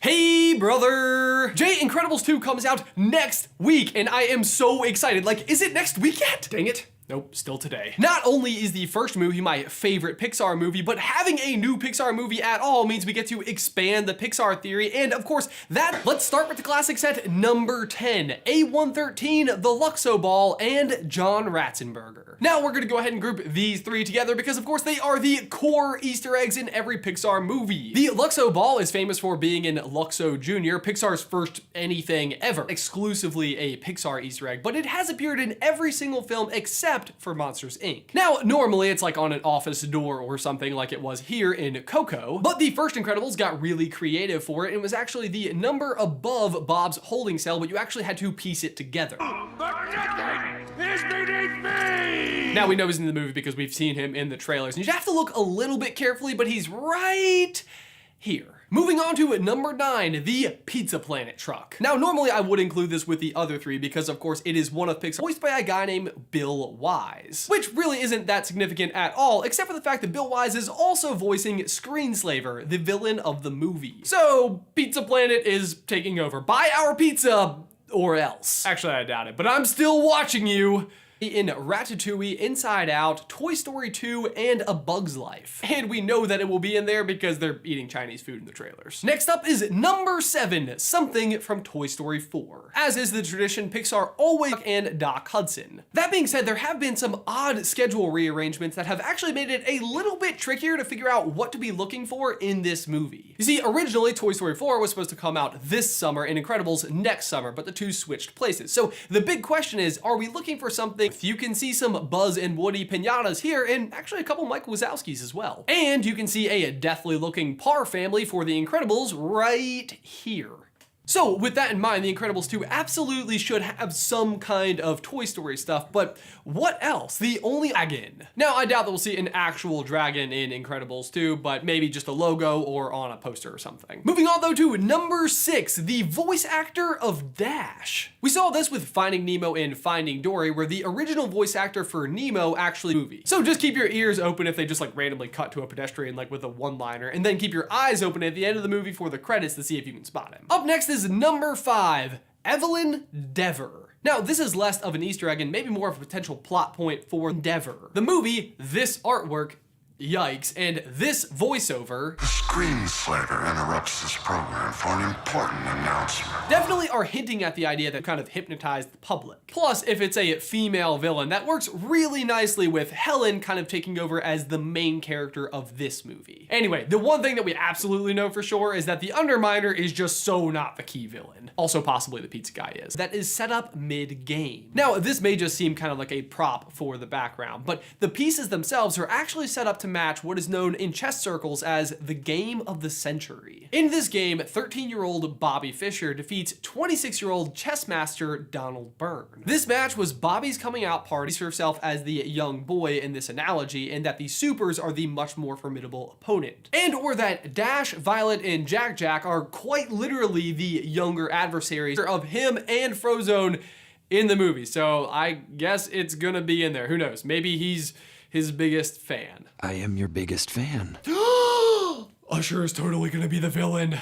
Hey brother! Jay Incredibles 2 comes out next week and I am so excited. Like, is it next week yet? Dang it. Nope, still today. Not only is the first movie my favorite Pixar movie, but having a new Pixar movie at all means we get to expand the Pixar theory, and of course, let's start with the classic set number 10, A113, the Luxo Ball, and John Ratzenberger. Now we're gonna go ahead and group these three together because of course they are the core Easter eggs in every Pixar movie. The Luxo Ball is famous for being in Luxo Jr., Pixar's first anything ever, exclusively a Pixar Easter egg, but it has appeared in every single film except for Monsters, Inc. Now, normally it's like on an office door or something like it was here in Coco, but the first Incredibles got really creative for it and was actually the number above Bob's holding cell, but you actually had to piece it together. Now we know he's in the movie because we've seen him in the trailers, and you have to look a little bit carefully, but he's right here. Moving on to number 9, the Pizza Planet truck. Now, normally I would include this with the other three because, of course, it is one of Pixar, voiced by a guy named Bill Wise, which really isn't that significant at all, except for the fact that Bill Wise is also voicing Screenslaver, the villain of the movie. So, Pizza Planet is taking over. Buy our pizza, or else. Actually, I doubt it, but I'm still watching you. In Ratatouille, Inside Out, Toy Story 2, and A Bug's Life. And we know that it will be in there because they're eating Chinese food in the trailers. Next up is number 7, something from Toy Story 4. As is the tradition, Pixar always and Doc Hudson. That being said, there have been some odd schedule rearrangements that have actually made it a little bit trickier to figure out what to be looking for in this movie. You see, originally Toy Story 4 was supposed to come out this summer and Incredibles next summer, but the two switched places. So the big question is, are we looking for something? You can see some Buzz and Woody piñatas here, and actually a couple Mike Wazowskis as well. And you can see a deathly looking Parr family for the Incredibles right here. So with that in mind, The Incredibles 2 absolutely should have some kind of Toy Story stuff, but what else? The only dragon. Now, I doubt that we'll see an actual dragon in Incredibles 2, but maybe just a logo or on a poster or something. Moving on though to number 6, the voice actor of Dash. We saw this with Finding Nemo and Finding Dory, where the original voice actor for Nemo actually movie. So just keep your ears open if they just like randomly cut to a pedestrian like with a one-liner, and then keep your eyes open at the end of the movie for the credits to see if you can spot him. Up next is number 5, Evelyn Dever. Now, this is less of an Easter egg and maybe more of a potential plot point for Endeavor. The movie, this artwork, yikes, and this voiceover, The Screenslaver interrupts this program for an important announcement. Definitely are hinting at the idea that kind of hypnotized the public. Plus, if it's a female villain, that works really nicely with Helen kind of taking over as the main character of this movie. Anyway, the one thing that we absolutely know for sure is that the Underminer is just so not the key villain. Also possibly the pizza guy is. That is set up mid-game. Now, this may just seem kind of like a prop for the background, but the pieces themselves are actually set up to match what is known in chess circles as the game of the century. In this game, 13-year-old Bobby Fischer defeats 26-year-old chess master Donald Byrne. This match was Bobby's coming out party for herself as the young boy in this analogy, and that the supers are the much more formidable opponent. And or that Dash, Violet, and Jack Jack are quite literally the younger adversaries of him and Frozone in the movie. So I guess it's gonna be in there. Who knows? Maybe he's his biggest fan. I am your biggest fan. Usher is totally gonna be the villain.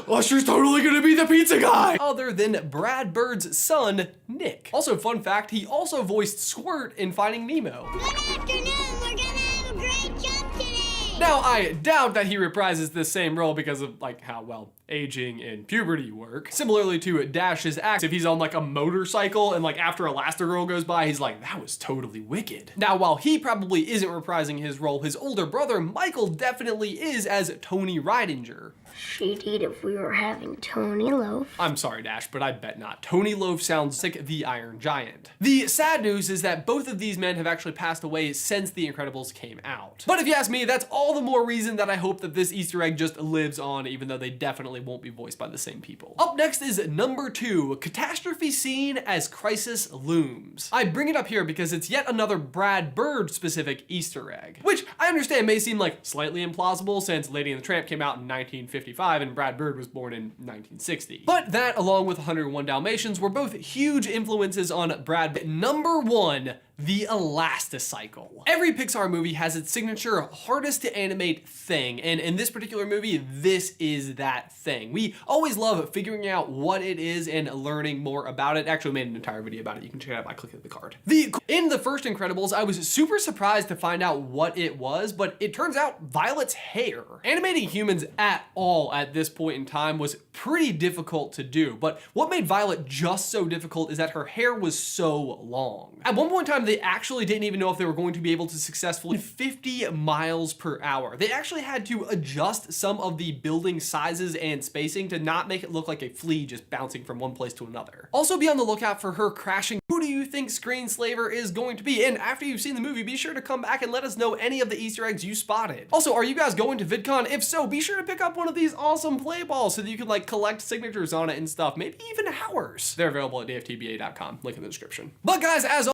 Usher's totally gonna be the pizza guy! Other than Brad Bird's son, Nick. Also, fun fact, he also voiced Squirt in Finding Nemo. Good afternoon, we're gonna have a great jump today! Now, I doubt that he reprises this same role because of like how well aging and puberty work. Similarly to Dash's act, if he's on like a motorcycle and like after Elastigirl goes by, he's like, that was totally wicked. Now, while he probably isn't reprising his role, his older brother, Michael, definitely is as Tony Ridinger. She'd eat if we were having Tony Loaf. I'm sorry, Dash, but I bet not. Tony Loaf sounds like the Iron Giant. The sad news is that both of these men have actually passed away since The Incredibles came out. But if you ask me, that's all the more reason that I hope that this Easter egg just lives on, even though they definitely won't be voiced by the same people. Up next is number 2, Catastrophe Scene as Crisis Looms. I bring it up here because it's yet another Brad Bird specific Easter egg, which I understand may seem like slightly implausible since Lady and the Tramp came out in 1955 and Brad Bird was born in 1960. But that, along with 101 Dalmatians, were both huge influences on Brad. Number 1, the Elasticycle. Every Pixar movie has its signature hardest to animate thing, and in this particular movie, this is that thing. We always love figuring out what it is and learning more about it. Actually, I made an entire video about it. You can check it out by clicking the card. In the first Incredibles, I was super surprised to find out what it was, but it turns out Violet's hair. Animating humans at all at this point in time was pretty difficult to do, but what made Violet just so difficult is that her hair was so long. At one point in time, they actually didn't even know if they were going to be able to successfully 50 miles per hour. They actually had to adjust some of the building sizes and spacing to not make it look like a flea just bouncing from one place to another. Also be on the lookout for her crashing. Who do you think Screenslaver is going to be? And after you've seen the movie, be sure to come back and let us know any of the Easter eggs you spotted. Also, are you guys going to VidCon? If so, be sure to pick up one of these awesome play balls so that you can like collect signatures on it and stuff, maybe even ours. They're available at dftba.com, link in the description. But guys, as